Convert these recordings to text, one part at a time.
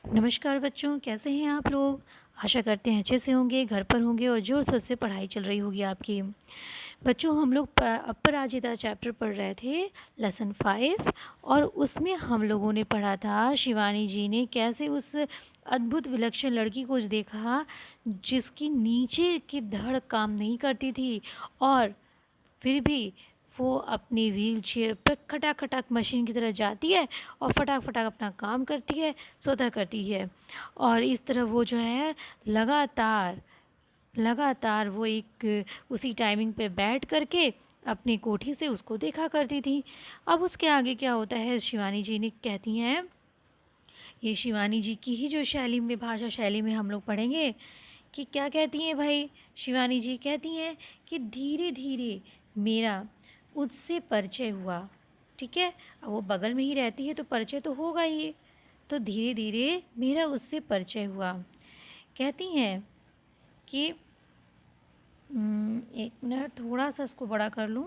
नमस्कार बच्चों, कैसे हैं आप लोग। आशा करते हैं अच्छे से होंगे, घर पर होंगे और ज़ोर शोर से पढ़ाई चल रही होगी आपकी। बच्चों, हम लोग अपराजिता चैप्टर पढ़ रहे थे, लेसन 5। और उसमें हम लोगों ने पढ़ा था, शिवानी जी ने कैसे उस अद्भुत विलक्षण लड़की को देखा जिसकी नीचे की धड़ काम नहीं करती थी, और फिर भी वो अपनी व्हील चेयर पर खटाक खटाक मशीन की तरह जाती है और फटाक फटाक अपना काम करती है, स्वतः करती है। और इस तरह वो जो है लगातार लगातार वो एक उसी टाइमिंग पे बैठ करके अपनी कोठी से उसको देखा करती थी। अब उसके आगे क्या होता है, शिवानी जी ने कहती हैं, ये शिवानी जी की ही जो शैली में, भाषा शैली में हम लोग पढ़ेंगे कि क्या कहती हैं भाई। शिवानी जी कहती हैं कि धीरे धीरे मेरा उससे परिचय हुआ। ठीक है, अब वो बगल में ही रहती है तो परिचय तो होगा ही। तो धीरे धीरे मेरा उससे परिचय हुआ। कहती हैं कि एक मिनट, थोड़ा सा इसको बड़ा कर लूँ।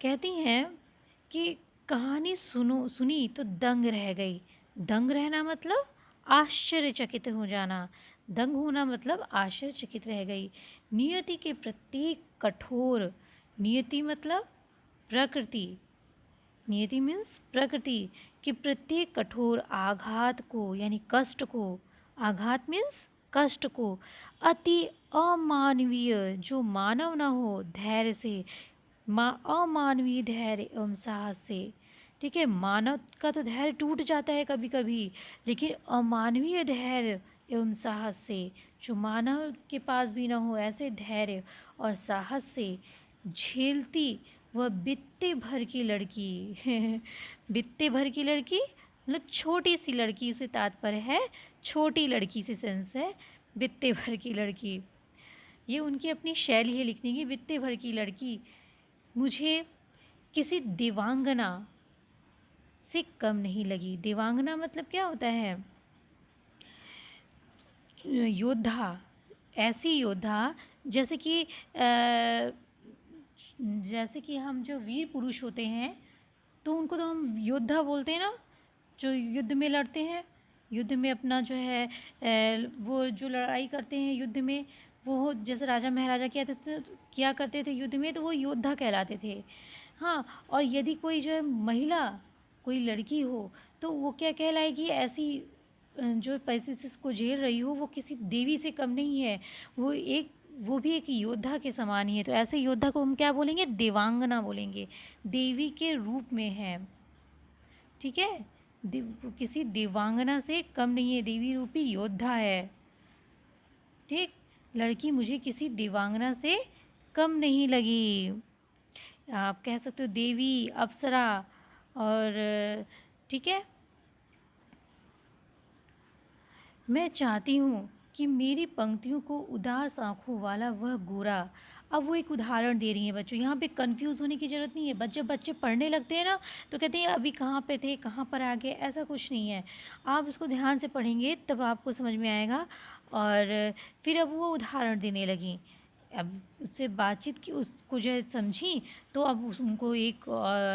कहती हैं कि कहानी सुनी तो दंग रह गई। दंग रहना मतलब आश्चर्यचकित हो जाना। दंग होना मतलब आश्चर्यचकित रह गई। नियति के प्रत्येक कठोर, नियति मतलब प्रकृति, नियति मीन्स प्रकृति के प्रत्येक कठोर आघात को, यानी कष्ट को, आघात मीन्स कष्ट को अति अमानवीय, जो मानव न हो, धैर्य से, अमानवीय धैर्य एवं साहस से। ठीक है, मानव का तो धैर्य टूट जाता है कभी कभी, लेकिन अमानवीय धैर्य एवं साहस से, जो मानव के पास भी ना हो, ऐसे धैर्य और साहस से झेलती वह बित्ते भर की लड़की बित्ते भर की लड़की मतलब छोटी सी लड़की से तात्पर्य है, छोटी लड़की से सेंस है बित्ते भर की लड़की। ये उनकी अपनी शैली है लिखने की। बित्ते भर की लड़की मुझे किसी देवांगना से कम नहीं लगी। देवांगना मतलब क्या होता है, योद्धा, ऐसी योद्धा जैसे कि जैसे कि हम जो वीर पुरुष होते हैं तो उनको तो हम योद्धा बोलते हैं ना, जो युद्ध में लड़ते हैं, युद्ध में अपना जो है वो जो लड़ाई करते हैं युद्ध में, वो जैसे राजा महाराजा किया करते थे युद्ध में, तो वो योद्धा कहलाते थे। हाँ, और यदि कोई जो है महिला, कोई लड़की हो, तो वो क्या कहलाएगी, ऐसी जो परिस्थिति को झेल रही हो, वो किसी देवी से कम नहीं है, वो भी एक योद्धा के समान ही है। तो ऐसे योद्धा को हम क्या बोलेंगे, देवांगना बोलेंगे, देवी के रूप में है। ठीक है, किसी देवांगना से कम नहीं है, देवी रूपी योद्धा है। ठीक, लड़की मुझे किसी देवांगना से कम नहीं लगी। आप कह सकते हो देवी, अप्सरा, और ठीक है, मैं चाहती हूँ कि मेरी पंक्तियों को उदास आंखों वाला वह गोरा। अब वो एक उदाहरण दे रही हैं बच्चों, यहाँ पे कंफ्यूज होने की ज़रूरत नहीं है। जब बच्चे पढ़ने लगते हैं ना, तो कहते हैं अभी कहाँ पे थे, कहाँ पर आ गए, ऐसा कुछ नहीं है। आप इसको ध्यान से पढ़ेंगे तब आपको समझ में आएगा। और फिर अब वो उदाहरण देने लगी, अब उससे बातचीत की, उसको जो है समझी, तो अब उनको एक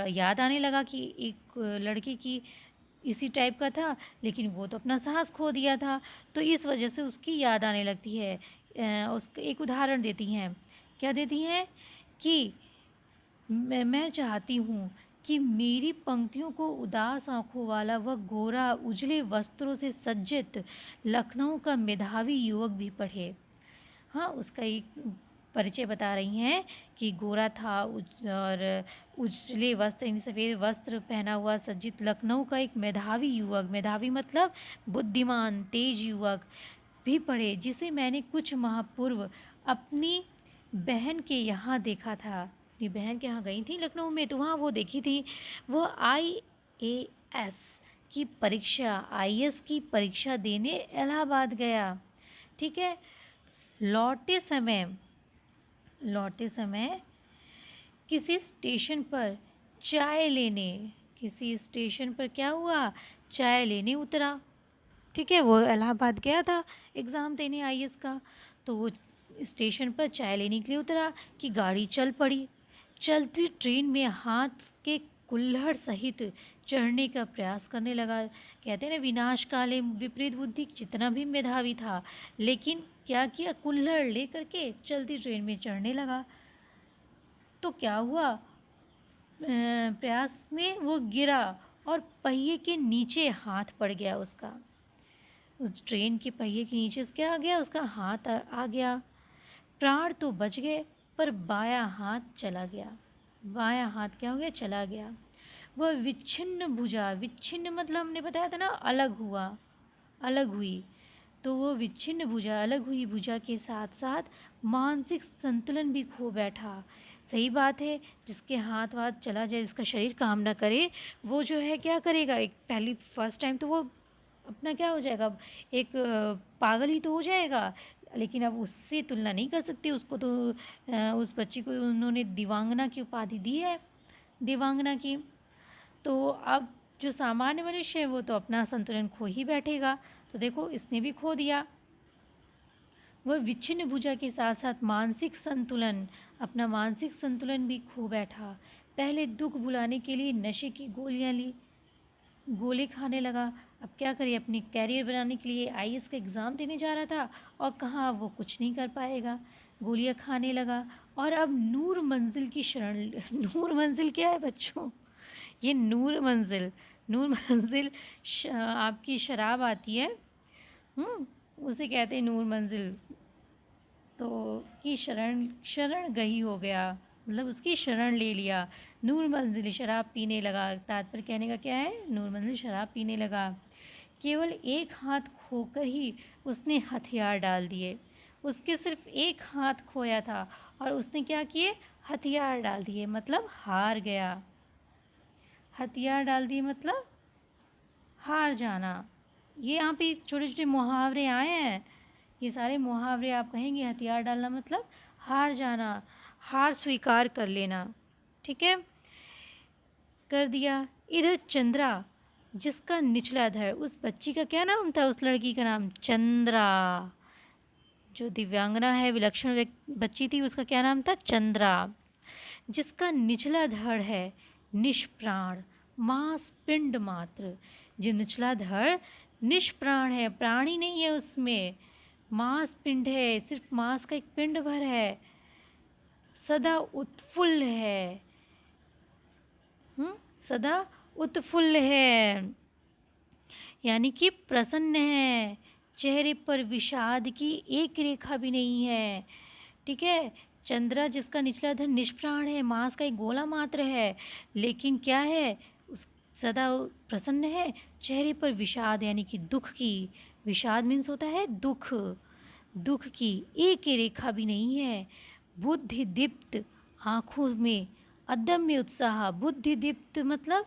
याद आने लगा कि एक लड़के की इसी टाइप का था, लेकिन वो तो अपना साहस खो दिया था, तो इस वजह से उसकी याद आने लगती है। उसका एक उदाहरण देती हैं, क्या देती हैं कि मैं चाहती हूँ कि मेरी पंक्तियों को उदास आंखों वाला वह गोरा उजले वस्त्रों से सज्जित लखनऊ का मेधावी युवक भी पढ़े। हाँ, उसका एक परिचय बता रही हैं कि गोरा था और उजले वस्त्र, यानी सफ़ेद वस्त्र पहना हुआ सज्जित लखनऊ का एक मेधावी युवक, मेधावी मतलब बुद्धिमान तेज युवक भी पढ़े, जिसे मैंने कुछ माह पूर्व अपनी बहन के यहाँ देखा था। अपनी बहन के यहाँ गई थी लखनऊ में, तो वहाँ वो देखी थी। वह IAS की परीक्षा, IAS की परीक्षा देने इलाहाबाद गया। ठीक है, लौटते समय लौटते समय किसी स्टेशन पर चाय लेने, किसी स्टेशन पर क्या हुआ, चाय लेने उतरा। ठीक है, वो इलाहाबाद गया था एग्ज़ाम देने IAS का, तो वो स्टेशन पर चाय लेने के लिए उतरा कि गाड़ी चल पड़ी। चलती ट्रेन में हाथ के कुल्हड़ सहित चढ़ने का प्रयास करने लगा। कहते हैं ना, विनाश काले विपरीत बुद्धि, जितना भी मेधावी था लेकिन क्या किया, कुल्हड़ लेकर के चलती ट्रेन में चढ़ने लगा। तो क्या हुआ, प्रयास में वो गिरा और पहिए के नीचे हाथ पड़ गया उसका। उस ट्रेन के पहिए के नीचे क्या आ गया, उसका हाथ आ गया। प्राण तो बच गए पर बायां हाथ चला गया। बायां हाथ क्या हो गया, चला गया। वह विच्छिन्न भुजा, विच्छिन्न मतलब हमने बताया था ना, अलग हुआ, अलग हुई। तो वो विच्छिन्न भुजा, अलग हुई भुजा के साथ साथ मानसिक संतुलन भी खो बैठा। सही बात है, जिसके हाथ वाथ चला जाए, जिसका शरीर काम ना करे, वो जो है क्या करेगा, एक पहली फर्स्ट टाइम तो वो अपना क्या हो जाएगा, एक पागल ही तो हो जाएगा। लेकिन अब उससे तुलना नहीं कर सकती, उसको तो उस बच्ची को उन्होंने दिवांगना की उपाधि दी है, दिवांगना की। तो अब जो सामान्य मनुष्य है वो तो अपना संतुलन खो ही बैठेगा। तो देखो, इसने भी खो दिया। वह विच्छिन्न भुजा के साथ साथ मानसिक संतुलन, अपना मानसिक संतुलन भी खो बैठा। पहले दुख भुलाने के लिए नशे की गोलियां ली, गोली खाने लगा। अब क्या करिए, अपनी कैरियर बनाने के लिए आईएएस का एग्ज़ाम देने जा रहा था और कहाँ वो कुछ नहीं कर पाएगा, गोलियां खाने लगा। और अब नूर मंजिल की शरण नूर मंजिल क्या है बच्चों, ये नूर मंजिल, नूर मंजिल आपकी शराब आती है, उसे कहते हैं नूर मंजिल। तो की शरण शरण गही हो गया, मतलब उसकी शरण ले लिया। नूर मंजिल शराब पीने लगा, तात्पर्य कहने का क्या है, नूर मंजिल शराब पीने लगा। केवल एक हाथ खोकर ही उसने हथियार डाल दिए। उसके सिर्फ एक हाथ खोया था और उसने क्या किए, हथियार डाल दिए, मतलब हार गया। हथियार डाल दिए मतलब हार जाना। ये यहाँ पे छोटे छोटे मुहावरे आए हैं, ये सारे मुहावरे आप कहेंगे। हथियार डालना मतलब हार जाना, हार स्वीकार कर लेना, ठीक है, कर दिया। इधर चंद्रा, जिसका निचला धड़, उस बच्ची का क्या नाम था, उस लड़की का नाम चंद्रा, जो दिव्यांगना है, विलक्षण बच्ची थी, उसका क्या नाम था, चंद्रा। जिसका निचला धड़ है निष्प्राण, मांस पिंड मात्र। जो निचला धड़ निष्प्राण है, प्राणी नहीं है उसमें, मांस पिंड है, सिर्फ मांस का एक पिंड भर है। सदा उत्फुल्ल है, सदा उत्फुल्ल है, यानी कि प्रसन्न है। चेहरे पर विषाद की एक रेखा भी नहीं है, ठीक है। चंद्रा, जिसका निचला धड़ निष्प्राण है, मांस का एक गोला मात्र है, लेकिन क्या है, उस सदा प्रसन्न है। चेहरे पर विषाद यानी कि दुख की, विषाद मीन्स होता है दुख, दुख की एक रेखा भी नहीं है। बुद्धि दीप्त, आँखों में अदम्य उत्साह। बुद्धि दीप्त मतलब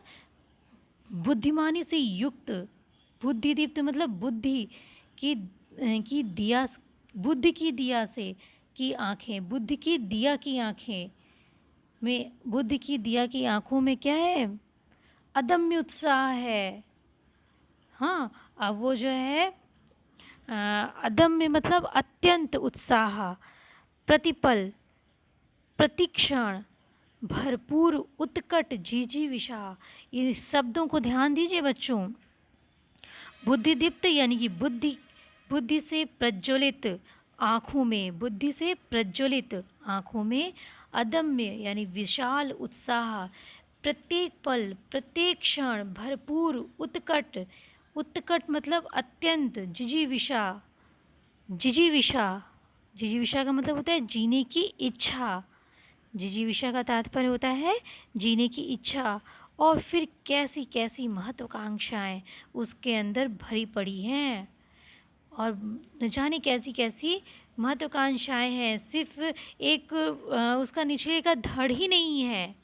बुद्धिमानी से युक्त, बुद्धि दीप्त मतलब बुद्धि की दिया, बुद्धि की दिया से की आँखें, बुद्धि की दिया की आँखें में, बुद्धि की दिया की आँखों में क्या है, अदम्य उत्साह है। हाँ, अब वो जो है अदम्य मतलब अत्यंत उत्साह, प्रतिपल, प्रतिक्षण, भरपूर, उत्कट, जिजीविषा। ये शब्दों को ध्यान दीजिए बच्चों। बुद्धिदीप्त यानी कि बुद्धि, बुद्धि से प्रज्वलित आँखों में, बुद्धि से प्रज्वलित आँखों में अदम्य यानी विशाल उत्साह, प्रत्येक पल, प्रत्येक क्षण, भरपूर, उत्कट, उत्कट मतलब अत्यंत, जिजीविषा, जिजीविषा, जिजीविषा का मतलब होता है जीने की इच्छा, जिजीविषा का तात्पर्य होता है जीने की इच्छा। और फिर कैसी कैसी महत्वाकांक्षाएं उसके अंदर भरी पड़ी हैं, और न जाने कैसी कैसी महत्वाकांक्षाएं हैं। सिर्फ एक उसका निचले का धड़ ही नहीं है,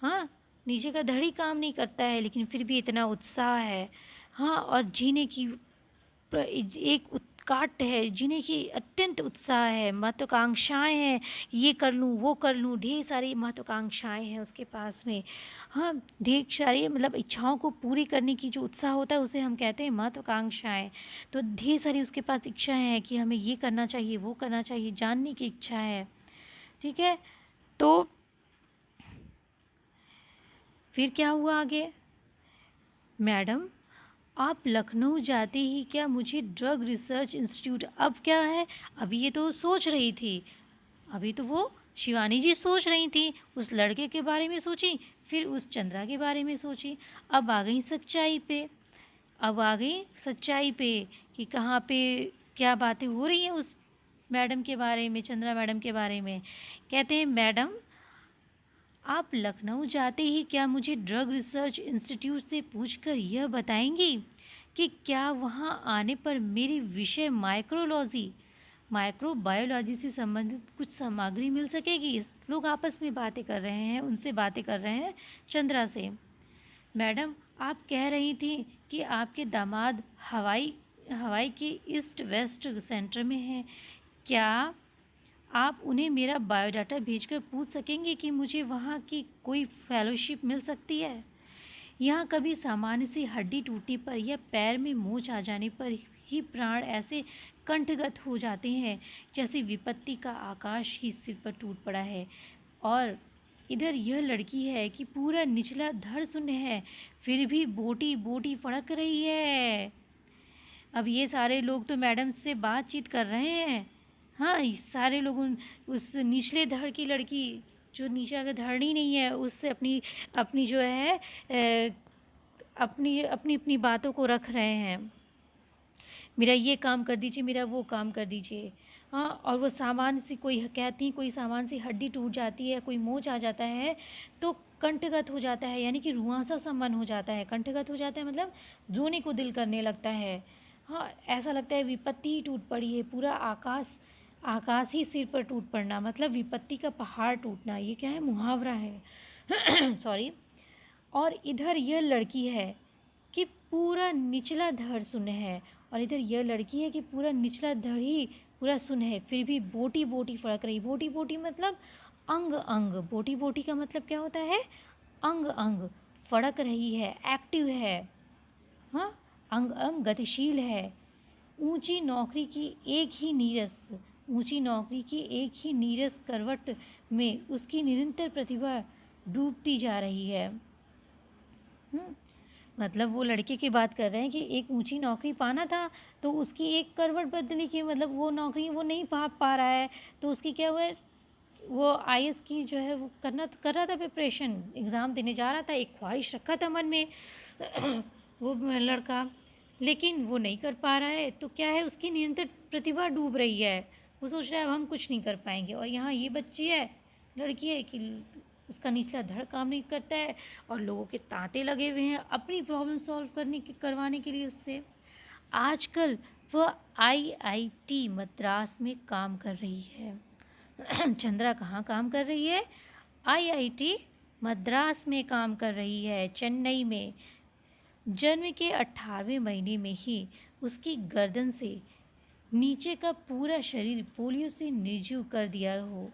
हाँ, नीचे का धड़ ही काम नहीं करता है, लेकिन फिर भी इतना उत्साह है। हाँ, और जीने की एक उत्कट है, जीने की अत्यंत उत्साह है, महत्वाकांक्षाएं हैं, ये कर लूँ वो कर लूँ, ढेर सारी महत्वाकांक्षाएं हैं उसके पास में। हाँ, ढेर सारी मतलब इच्छाओं को पूरी करने की जो उत्साह होता है उसे हम कहते हैं महत्वाकांक्षाएं। तो ढेर सारी उसके पास इच्छाएं हैं कि हमें ये करना चाहिए, वो करना चाहिए, जानने की इच्छा है, ठीक है। तो फिर क्या हुआ आगे, मैडम, आप लखनऊ जाते ही क्या मुझे ड्रग रिसर्च इंस्टीट्यूट, अब क्या है, अभी ये तो सोच रही थी, अभी तो वो शिवानी जी सोच रही थी, उस लड़के के बारे में सोची, फिर उस चंद्रा के बारे में सोची, अब आ गई सच्चाई पे, अब आ गई सच्चाई पे कि कहाँ पे क्या बातें हो रही हैं उस मैडम के बारे में, चंद्रा मैडम के बारे में। कहते हैं, मैडम आप लखनऊ जाते ही क्या मुझे ड्रग रिसर्च इंस्टीट्यूट से पूछकर यह बताएंगी कि क्या वहाँ आने पर मेरी विषय माइक्रोबायोलॉजी से संबंधित कुछ सामग्री मिल सकेगी। लोग आपस में बातें कर रहे हैं, उनसे बातें कर रहे हैं चंद्रा से। मैडम, आप कह रही थी कि आपके दामाद हवाई हवाई के ईस्ट वेस्ट सेंटर में हैं, क्या आप उन्हें मेरा बायोडाटा भेजकर पूछ सकेंगे कि मुझे वहाँ की कोई फेलोशिप मिल सकती है। यहाँ कभी सामान्य सी हड्डी टूटने पर या पैर में मोच आ जाने पर ही प्राण ऐसे कंठगत हो जाते हैं जैसे विपत्ति का आकाश ही सिर पर टूट पड़ा है। और इधर यह लड़की है कि पूरा निचला धड़ शून्य है, फिर भी बोटी बोटी फड़क रही है। अब ये सारे लोग तो मैडम से बातचीत कर रहे हैं। हाँ, ये सारे लोग उस निचले धड़ की लड़की, जो नीचे अगर धड़ ही नहीं है, उससे अपनी अपनी जो है अपनी अपनी अपनी बातों को रख रहे हैं। मेरा ये काम कर दीजिए, मेरा वो काम कर दीजिए। हाँ, और वो सामान से कोई कहती हैं, कोई सामान से हड्डी टूट जाती है, कोई मोच आ जाता है तो कंठगत हो जाता है, यानी कि रुआंसा सा मन हो जाता है। कंठगत हो जाता है मतलब रोने को दिल करने लगता है। हाँ, ऐसा लगता है विपत्ति ही टूट पड़ी है, पूरा आकाश आकाश ही सिर पर टूट पड़ना, मतलब विपत्ति का पहाड़ टूटना। ये क्या है, मुहावरा है। सॉरी। और इधर यह लड़की है कि पूरा निचला धड़ शून्य है, और इधर यह लड़की है कि पूरा निचला धड़ ही पूरा शून्य है, फिर भी बोटी बोटी फड़क रही। बोटी बोटी मतलब अंग अंग, बोटी बोटी का मतलब क्या होता है, अंग अंग फड़क रही है, एक्टिव है। हाँ, अंग अंग गतिशील है। ऊंची नौकरी की एक ही नीरस ऊंची नौकरी की एक ही नीरस करवट में उसकी निरंतर प्रतिभा डूबती जा रही है। मतलब वो लड़के की बात कर रहे हैं कि एक ऊंची नौकरी पाना था, तो उसकी एक करवट बदली कि मतलब वो नौकरी वो नहीं पा रहा है, तो उसकी क्या हुआ, वो आईएएस की जो है वो कर रहा था प्रिपरेशन, एग्ज़ाम देने जा रहा था, एक ख्वाहिश रखा था मन में। वो लड़का, लेकिन वो नहीं कर पा रहा है, तो क्या है, उसकी निरंतर प्रतिभा डूब रही है। वो सोच रहा है अब हम कुछ नहीं कर पाएंगे। और यहाँ ये बच्ची है, लड़की है कि उसका निचला धड़ काम नहीं करता है, और लोगों के तांते लगे हुए हैं अपनी प्रॉब्लम सॉल्व करवाने के लिए उससे। आजकल वह आईआईटी मद्रास में काम कर रही है। चंद्रा कहाँ काम कर रही है, आईआईटी मद्रास में काम कर रही है, चेन्नई में। जन्म के 18वें महीने में ही उसकी गर्दन से नीचे का पूरा शरीर पोलियो से निर्जीव कर दिया हो।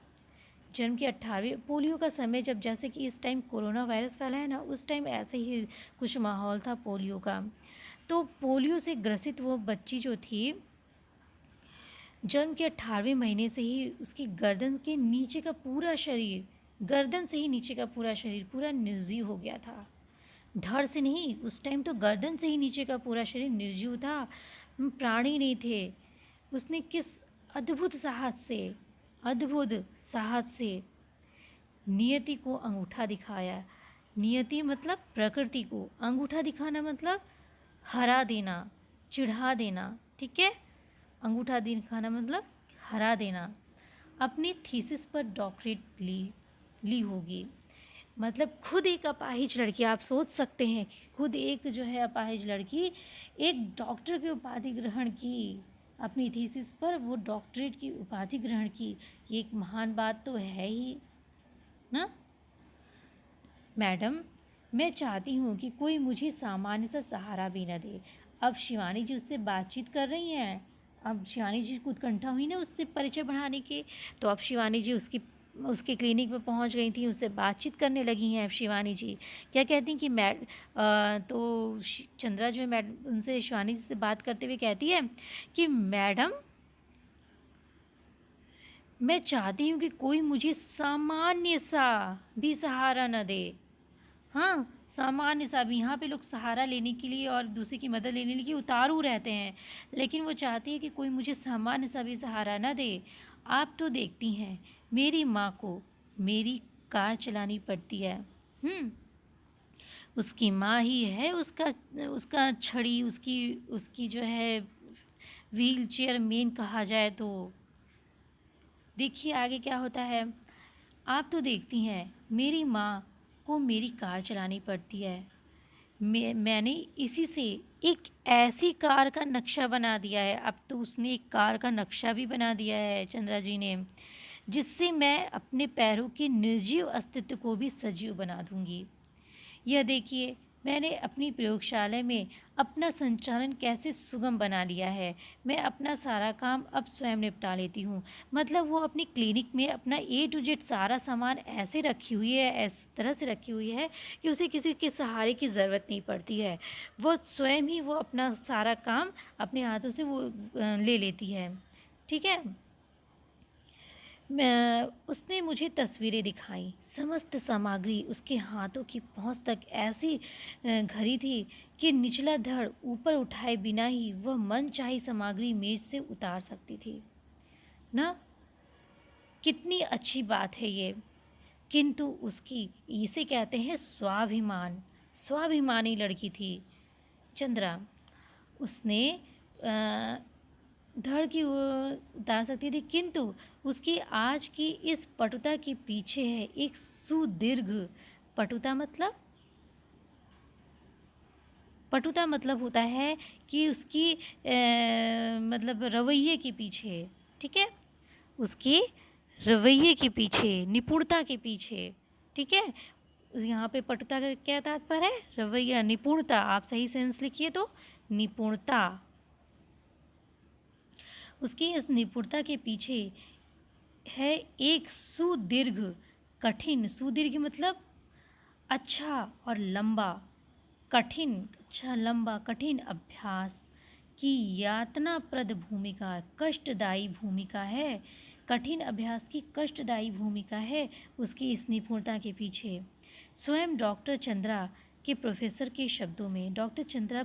जन्म के 18वें, पोलियो का समय, जब जैसे कि इस टाइम कोरोना वायरस फैला है ना, उस टाइम ऐसे ही कुछ माहौल था पोलियो का। तो पोलियो से ग्रसित वो बच्ची जो थी, जन्म के 18वें महीने से ही उसकी गर्दन के नीचे का पूरा शरीर, गर्दन से ही नीचे का पूरा शरीर पूरा निर्जीव हो गया था। धड़ से नहीं, उस टाइम तो गर्दन से ही नीचे का पूरा शरीर निर्जीव था, प्राणी नहीं थे। उसने किस अद्भुत साहस से नियति को अंगूठा दिखाया। नियति मतलब प्रकृति को, अंगूठा दिखाना मतलब हरा देना, चिढ़ा देना, ठीक है। अंगूठा दिखाना मतलब हरा देना। अपनी थीसिस पर डॉक्टरेट ली होगी। मतलब खुद एक अपाहिज लड़की, आप सोच सकते हैं कि खुद एक जो है अपाहिज लड़की एक डॉक्टर की उपाधि ग्रहण की, अपनी थीसिस पर वो डॉक्टरेट की उपाधि ग्रहण की। ये एक महान बात तो है ही ना। मैडम, मैं चाहती हूँ कि कोई मुझे सामान्य सा सहारा भी न दे। अब शिवानी जी उससे बातचीत कर रही हैं, अब शिवानी जी को उत्कंठा हुई ना उससे परिचय बढ़ाने की, तो अब शिवानी जी उसके क्लिनिक में पहुंच गई थी, उससे बातचीत करने लगी हैं। अब शिवानी जी क्या कहती हैं कि तो चंद्रा जो है मैडम उनसे, शिवानी जी से बात करते हुए कहती है कि मैडम, मैं चाहती हूँ कि कोई मुझे सामान्य सा भी सहारा न दे। हाँ, सामान्य सा भी, यहाँ पे लोग सहारा लेने के लिए और दूसरे की मदद लेने के लिए उतारू रहते हैं, लेकिन वो चाहती है कि कोई मुझे सामान्य सा भी सहारा ना दे। आप तो देखती हैं मेरी माँ को मेरी कार चलानी पड़ती है। उसकी माँ ही है उसका उसका छड़ी, उसकी उसकी जो है व्हील चेयर मेन कहा जाए तो। देखिए आगे क्या होता है। आप तो देखती हैं मेरी माँ को मेरी कार चलानी पड़ती है। मैंने इसी से एक ऐसी कार का नक्शा बना दिया है, अब तो उसने एक कार का नक्शा भी बना दिया है चंद्रा जी ने, जिससे मैं अपने पैरों के निर्जीव अस्तित्व को भी सजीव बना दूंगी। यह देखिए मैंने अपनी प्रयोगशाला में अपना संचालन कैसे सुगम बना लिया है। मैं अपना सारा काम अब स्वयं निपटा लेती हूँ। मतलब वो अपनी क्लिनिक में अपना ए टू जेड सारा सामान ऐसे रखी हुई है, इस तरह से रखी हुई है कि उसे किसी के सहारे की ज़रूरत नहीं पड़ती है। वो स्वयं ही वो अपना सारा काम अपने हाथों से वो ले लेती है। ठीक है। उसने मुझे तस्वीरें दिखाई। समस्त सामग्री उसके हाथों की पहुंच तक ऐसी घरी थी कि निचला धड़ ऊपर उठाए बिना ही वह मनचाही सामग्री मेज से उतार सकती थी ना। कितनी अच्छी बात है ये। किंतु उसकी, इसे कहते हैं स्वाभिमान, स्वाभिमानी लड़की थी चंद्रा। उसने धड़ की उतार सकती थी, किंतु उसकी आज की इस पटुता के पीछे है एक सुदीर्घ, पटुता मतलब, पटुता मतलब होता है कि उसकी मतलब रवैये के पीछे, ठीक है, उसके रवैये के पीछे, निपुणता के पीछे, ठीक है। यहाँ पे पटुता का क्या तात्पर्य है, रवैया, निपुणता। आप सही सेंस लिखिए तो निपुणता। उसकी इस निपुणता के पीछे है एक सुदीर्घ, कठिन, सुदीर्घ मतलब अच्छा और लंबा, कठिन, अच्छा लंबा कठिन अभ्यास की यातनाप्रद भूमिका, कष्टदायी भूमिका है। कठिन अभ्यास की कष्टदायी भूमिका है उसकी इस निपुणता के पीछे। स्वयं डॉक्टर चंद्रा के प्रोफेसर के शब्दों में, डॉक्टर चंद्रा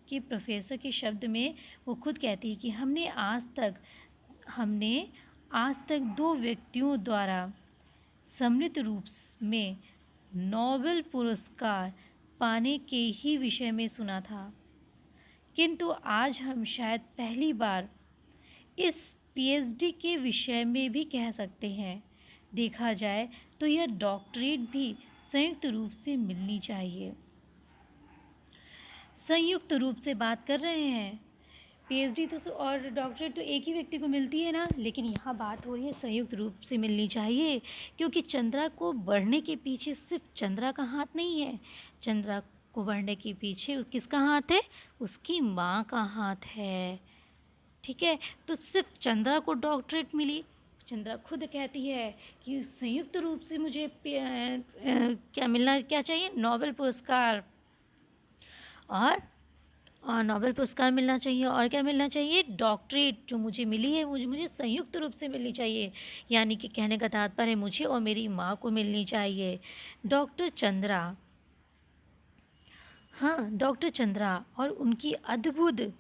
के प्रोफेसर के शब्द में वो खुद कहती है कि हमने आज तक दो व्यक्तियों द्वारा सम्मिलित रूप में नोबेल पुरस्कार पाने के ही विषय में सुना था, किंतु आज हम शायद पहली बार इस पीएचडी के विषय में भी कह सकते हैं। देखा जाए तो यह डॉक्टरेट भी संयुक्त रूप से मिलनी चाहिए। संयुक्त रूप से बात कर रहे हैं। पीएचडी तो और डॉक्टरेट तो एक ही व्यक्ति को मिलती है ना, लेकिन यहाँ बात हो रही है संयुक्त रूप से मिलनी चाहिए, क्योंकि चंद्रा को बढ़ने के पीछे सिर्फ चंद्रा का हाथ नहीं है। चंद्रा को बढ़ने के पीछे किसका हाथ है, उसकी माँ का हाथ है। ठीक है, तो सिर्फ चंद्रा को डॉक्टरेट मिली, चंद्रा खुद कहती है कि संयुक्त रूप से मुझे क्या मिलना, क्या चाहिए, नोबेल पुरस्कार, और नोबेल पुरस्कार मिलना चाहिए, और क्या मिलना चाहिए, डॉक्टरेट जो मुझे मिली है मुझे संयुक्त रूप से मिलनी चाहिए। यानी कि कहने का तात्पर्य है मुझे और मेरी माँ को मिलनी चाहिए। डॉक्टर चंद्रा, हाँ डॉक्टर चंद्रा और उनकी अद्भुत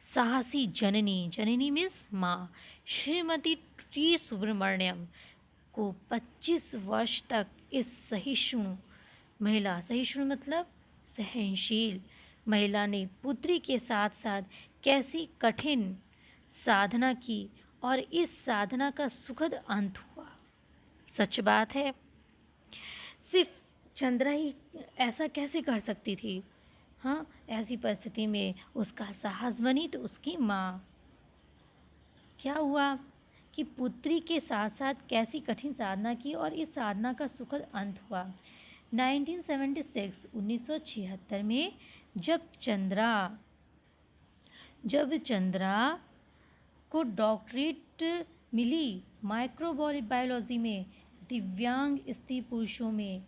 साहसी जननी, जननी मीन्स माँ, श्रीमती टी सुब्रमण्यम को 25 वर्ष तक इस सहिष्णु महिला, सहिष्णु मतलब सहनशील महिला ने पुत्री के साथ साथ कैसी कठिन साधना की, और इस साधना का सुखद अंत हुआ। सच बात है, सिर्फ चंद्रा ही ऐसा कैसे कर सकती थी। हाँ, ऐसी परिस्थिति में उसका साहस बनी तो उसकी माँ। क्या हुआ कि पुत्री के साथ साथ कैसी कठिन साधना की और इस साधना का सुखद अंत हुआ। 1976 में जब चंद्रा को डॉक्टरेट मिली माइक्रोबायोलॉजी में, दिव्यांग स्त्री पुरुषों में,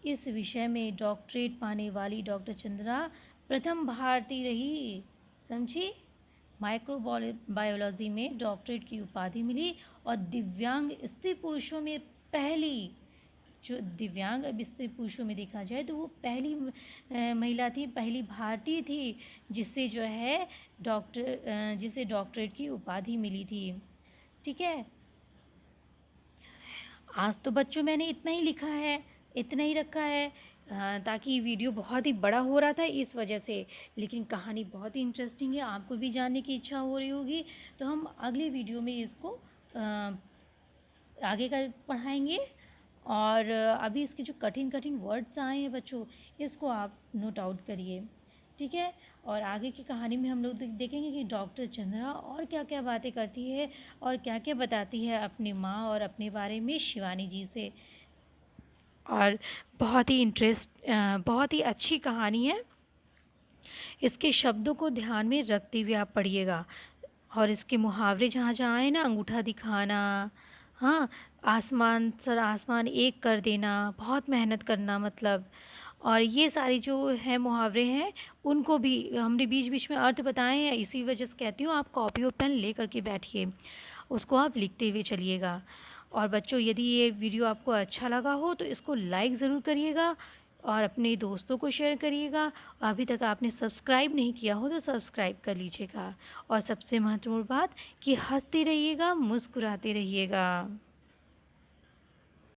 इस विषय में डॉक्टरेट पाने वाली डॉक्टर चंद्रा प्रथम भारतीय रही। समझी, माइक्रोबायोलॉजी में डॉक्टरेट की उपाधि मिली और दिव्यांग स्त्री पुरुषों में पहली जो दिव्यांग अब स्त्री पुरुषों में देखा जाए तो वो पहली महिला थी, पहली भारतीय थी जिसे जो है जिसे डॉक्टरेट की उपाधि मिली थी। ठीक है। आज तो बच्चों मैंने इतना ही लिखा है, इतना ही रखा है, ताकि वीडियो बहुत ही बड़ा हो रहा था इस वजह से, लेकिन कहानी बहुत ही इंटरेस्टिंग है, आपको भी जानने की इच्छा हो रही होगी। तो हम अगले वीडियो में इसको आगे का पढ़ाएंगे। और अभी इसके जो कठिन कठिन वर्ड्स आए हैं बच्चों, इसको आप नोट आउट करिए। ठीक है। और आगे की कहानी में हम लोग देखेंगे कि डॉक्टर चंद्रा और क्या क्या बातें करती है और क्या क्या बताती है अपनी माँ और अपने बारे में शिवानी जी से। और बहुत ही अच्छी कहानी है। इसके शब्दों को ध्यान में रखते हुए आप पढ़िएगा। और इसके मुहावरे जहाँ जहाँ आए ना, अंगूठा दिखाना, हाँ, आसमान सर आसमान एक कर देना, बहुत मेहनत करना मतलब, और ये सारी जो है मुहावरे हैं, उनको भी हमने बीच बीच में अर्थ बताए हैं। इसी वजह से कहती हूँ आप कॉपी और पेन ले करके बैठिए, उसको आप लिखते हुए चलिएगा। और बच्चों, यदि ये वीडियो आपको अच्छा लगा हो तो इसको लाइक ज़रूर करिएगा और अपने दोस्तों को शेयर करिएगा। अभी तक आपने सब्सक्राइब नहीं किया हो तो सब्सक्राइब कर लीजिएगा। और सबसे महत्वपूर्ण बात कि हंसते रहिएगा, मुस्कुराते रहिएगा।